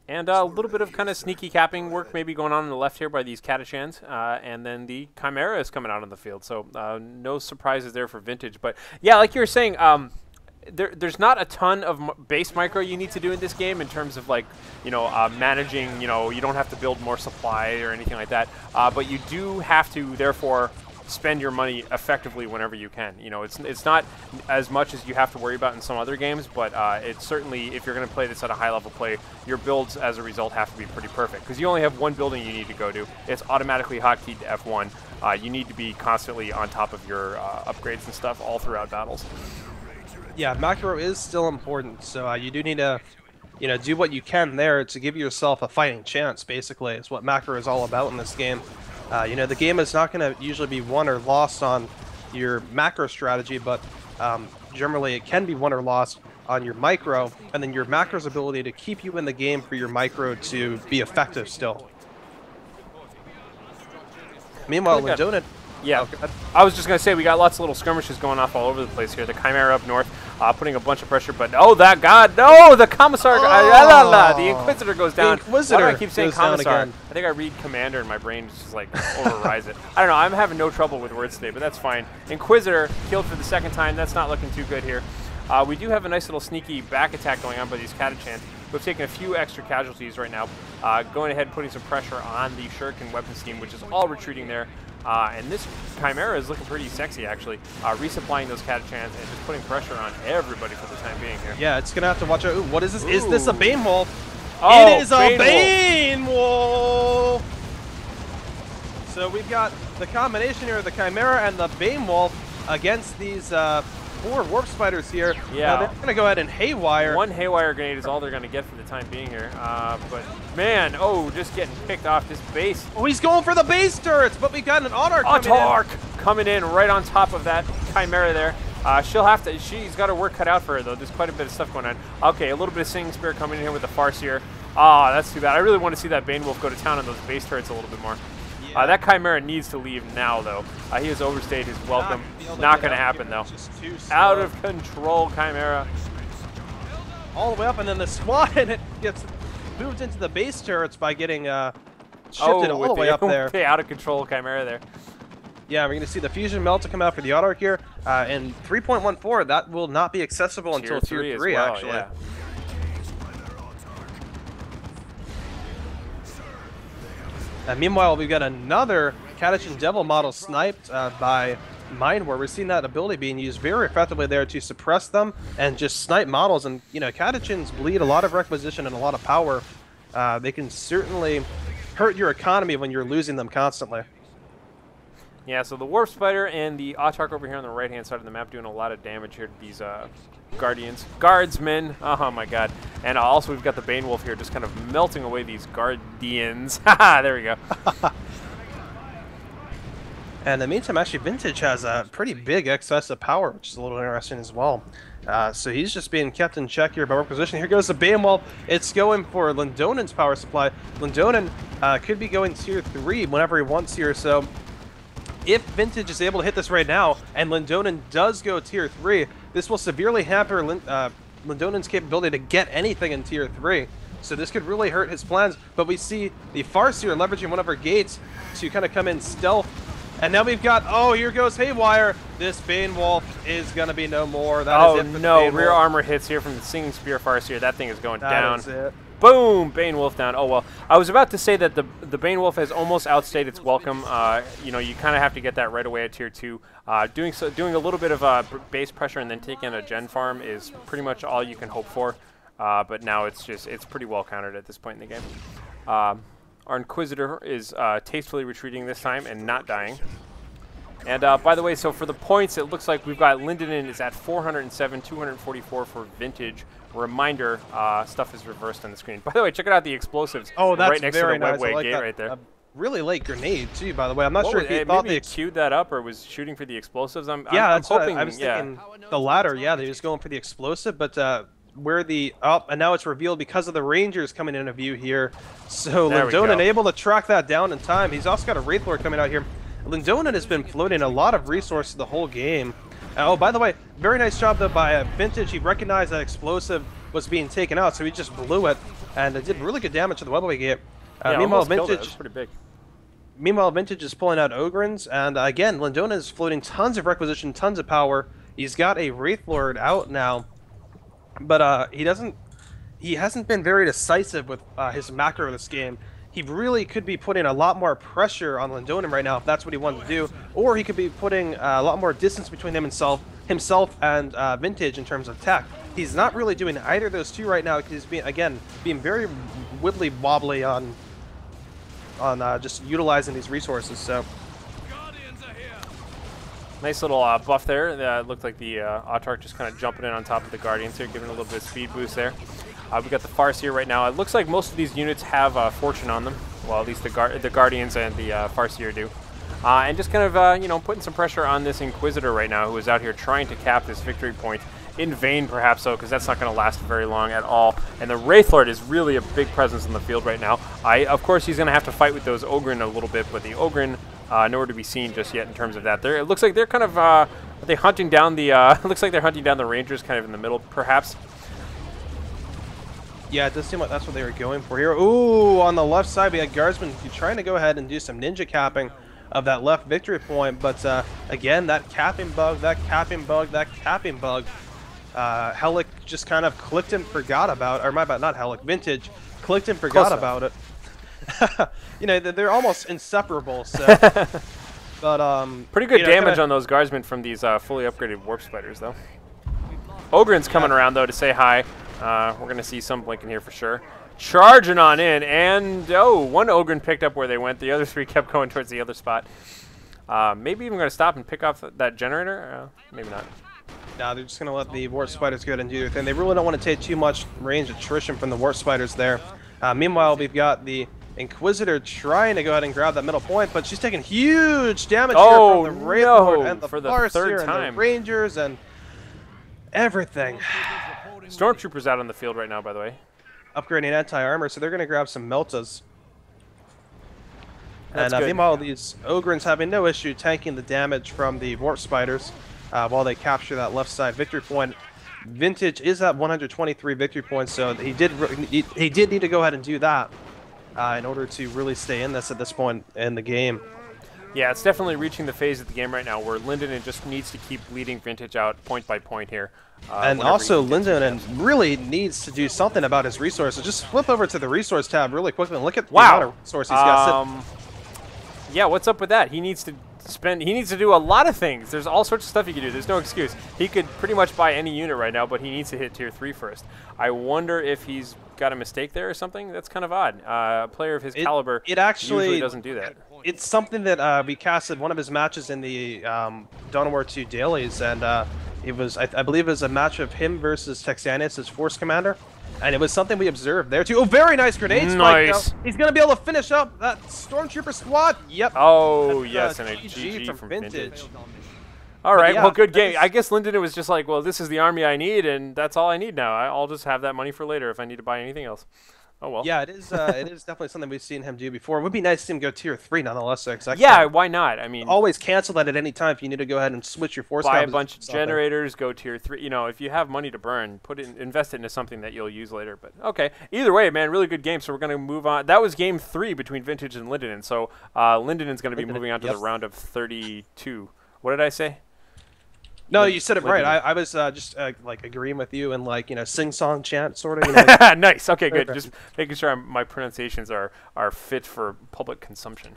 And a little bit of kind of sneaky capping work maybe going on the left here by these Catachans. And then the Chimera is coming out on the field. So no surprises there for Vintage. But yeah, like you were saying, there's not a ton of base micro you need to do in this game in terms of, like, you know, managing, you know, you don't have to build more supply or anything like that. But you do have to, therefore, spend your money effectively whenever you can. You know, it's not as much as you have to worry about in some other games, but it's certainly, if you're going to play this at a high level play, your builds as a result have to be pretty perfect, because you only have one building you need to go to. It's automatically hotkeyed to F1. You need to be constantly on top of your upgrades and stuff all throughout battles. Yeah, macro is still important, so you do need to, you know, do what you can there to give yourself a fighting chance, basically, is what macro is all about in this game. You know, the game is not going to usually be won or lost on your macro strategy, but generally it can be won or lost on your micro, and then your macro's ability to keep you in the game for your micro to be effective still. Meanwhile, Lindonin... Yeah, I was just going to say, we got lots of little skirmishes going off all over the place here. The Chimera up north, putting a bunch of pressure, but that god, no, the Commissar, the Inquisitor goes down. Why do I keep saying Commissar? I think I read Commander and my brain just like overrides it. I don't know, I'm having no trouble with words today, but that's fine. Inquisitor killed for the second time. That's not looking too good here. We do have a nice little sneaky back attack going on by these Catachans. We've taken a few extra casualties right now, going ahead and putting some pressure on the Shuriken weapons team, which is all retreating there. And this Chimera is looking pretty sexy, actually, resupplying those Catachans and just putting pressure on everybody for the time being here. Yeah, it's going to have to watch out. Ooh, what is this? Ooh. Is this a Bane Wolf? Oh, it is a Bane Wolf! So we've got the combination here of the Chimera and the Bane Wolf against these 4 Warp Spiders here. Yeah. They're going to go ahead and Haywire. One Haywire grenade is all they're going to get for the time being here. But, man, just getting picked off this base. Oh, he's going for the base turrets, but we got an Autarch coming in right on top of that Chimera there. She's got her work cut out for her, though. There's quite a bit of stuff going on. Okay, a little bit of Singing Spear coming in here with the Farseer. That's too bad. I really want to see that Bane Wolf go to town on those base turrets a little bit more. That Chimera needs to leave now, though. He has overstayed his welcome. Not going to happen, though. Out of control, Chimera. All the way up, and then the squad, and it gets moved into the base turrets by getting shifted all the way up there. Okay, out of control Chimera there. Yeah, we're going to see the Fusion Melt to come out for the Autarch here. And 3.14, that will not be accessible until Tier 3, well, actually. Yeah. Meanwhile, we've got another Catachan Devil model sniped by Mind War. We're seeing that ability being used very effectively there to suppress them and just snipe models. And, you know, Catachans bleed a lot of requisition and a lot of power. They can certainly hurt your economy when you're losing them constantly. Yeah, so the Warp Spider and the Autarch over here on the right-hand side of the map doing a lot of damage here to these guardsmen. Oh my god. And also we've got the Bane Wolf here just kind of melting away these guardians. Haha, there we go. And in the meantime, actually, Vintage has a pretty big excess of power, which is a little interesting as well. So he's just being kept in check here by work position. Here goes the Bane Wolf. It's going for Lindonin's power supply. Lindonin could be going Tier 3 whenever he wants here, so if Vintage is able to hit this right now, and Lindonin does go Tier 3, this will severely hamper Lindonin's capability to get anything in Tier 3. So this could really hurt his plans, but we see the Farseer leveraging one of her gates to kind of come in stealth. And now we've got, here goes Haywire. This Bane Wolf is going to be no more. That is it for no, Bane rear Wolf. Armor hits here from the Singing Spear Farseer. That thing is going down. That is it. Boom! Bane Wolf down. Oh, well. I was about to say that the Bane Wolf has almost outstayed its welcome. You know, you kind of have to get that right away at Tier 2. Doing a little bit of base pressure and then taking a gen farm is pretty much all you can hope for. But now it's pretty well countered at this point in the game. Our Inquisitor is tastefully retreating this time and not dying. And by the way, so for the points, it looks like we've got Lindonin is at 407, 244 for Vintage. Reminder, stuff is reversed on the screen. By the way, check out the explosives. Oh, that's right next very to the nice. webway Like gate that. right there. A really late grenade too, by the way. I'm not sure if he thought maybe queued that up or was shooting for the explosives. I'm hoping. I was thinking the latter. Yeah, they was going for the explosive, but where the and now it's revealed because of the Rangers coming into view here. So Lindonin able to track that down in time. He's also got a Wraith Lord coming out here. Lindonin has been floating a lot of resources the whole game. Oh, by the way, very nice job though by Vintage. He recognized that explosive was being taken out, so he just blew it, and it did really good damage to the weapon gate. Yeah, Meanwhile, Vintage, pretty big. Meanwhile, Vintage is pulling out Ogrins, and again, Lindonin is floating tons of Requisition, tons of power. He's got a Wraithlord out now, but he hasn't been very decisive with his macro this game. He really could be putting a lot more pressure on Lindonin right now if that's what he wanted to do, or he could be putting a lot more distance between himself and Vintage in terms of tech. He's not really doing either of those two right now because he's being very wibbly wobbly on just utilizing these resources. So nice little buff there. It looked like the Autarch just kind of jumping in on top of the Guardians here, giving a little bit of speed boost there. We got the Farseer right now. It looks like most of these units have Fortune on them. Well, at least the Guardians and the Farseer do. And just kind of, you know, putting some pressure on this Inquisitor right now, who is out here trying to cap this victory point. In vain, perhaps, though, because that's not going to last very long at all. And the Wraithlord is really a big presence in the field right now. Of course, he's going to have to fight with those Ogryn a little bit, but the Ogryn nowhere to be seen just yet in terms of that. It looks like they're kind of are they hunting down the looks like they're hunting down the Rangers kind of in the middle, perhaps. Yeah, it does seem like that's what they were going for here. Ooh, on the left side, we had Guardsmen trying to go ahead and do some ninja capping of that left victory point, but again, that capping bug, Hellick just kind of clicked and forgot about, or my bad, not Hellick, Vintage clicked and forgot about it. You know, they're almost inseparable, so. But pretty good damage on those Guardsmen from these fully upgraded Warp Spiders, though. Ogryn's coming around, though, to say hi. We're going to see some blinking here for sure. Charging on in, and one Ogryn picked up where they went. The other three kept going towards the other spot. Maybe even going to stop and pick off that generator? Maybe not. No, they're just going to let the Warp Spiders go ahead and do their thing. They really don't want to take too much range attrition from the Warp Spiders there. Meanwhile, we've got the Inquisitor trying to go ahead and grab that middle point, but she's taking huge damage here from the Wraithlord and the Farseer and the Rangers and everything. Stormtroopers out on the field right now, by the way. Upgrading anti-armor, so they're going to grab some Meltas. That's and good. Meanwhile, these Ogryns having no issue tanking the damage from the Warp Spiders while they capture that left side victory point. Vintage is at 123 victory points, so he did need to go ahead and do that in order to really stay in this at this point in the game. Yeah, it's definitely reaching the phase of the game right now where Lindonin just needs to keep leading Vintage out point by point here. And also, Lindonin really needs to do something about his resources. Just flip over to the resource tab really quickly and look at the amount of resources he's got. Yeah, what's up with that? He needs to do a lot of things. There's all sorts of stuff he can do. There's no excuse. He could pretty much buy any unit right now, but he needs to hit tier 3 first. I wonder if he's got a mistake there or something. That's kind of odd. A player of his caliber usually doesn't do that. It's something that we casted one of his matches in the Dawn of War 2 dailies, and it was, I believe it was a match of him versus Texanius, his force commander. And it was something we observed there too. Oh, very nice grenade spike. Nice. He's going to be able to finish up that Stormtrooper squad. Yep. Oh, yes, and a GG from Vintage. All right, well, good game. I guess Lindonin was just like, well, this is the army I need, and that's all I need now. I'll just have that money for later if I need to buy anything else. Oh, well. Yeah, it is definitely something we've seen him do before. It would be nice to see him go tier 3 nonetheless. So yeah, why not? I mean, always cancel that at any time if you need to go ahead and switch your force. Buy a bunch of generators, go tier 3. You know, if you have money to burn, invest it into something that you'll use later. But okay, either way, man, really good game. So we're going to move on. That was game 3 between Vintage and Lindonin. So Lindonin's going to be moving on to the round of 32. What did I say? No, you said it right. I was just like agreeing with you and like, you know, sing-song chant sort of. You know, nice. Okay, good. Just making sure my pronunciations are fit for public consumption.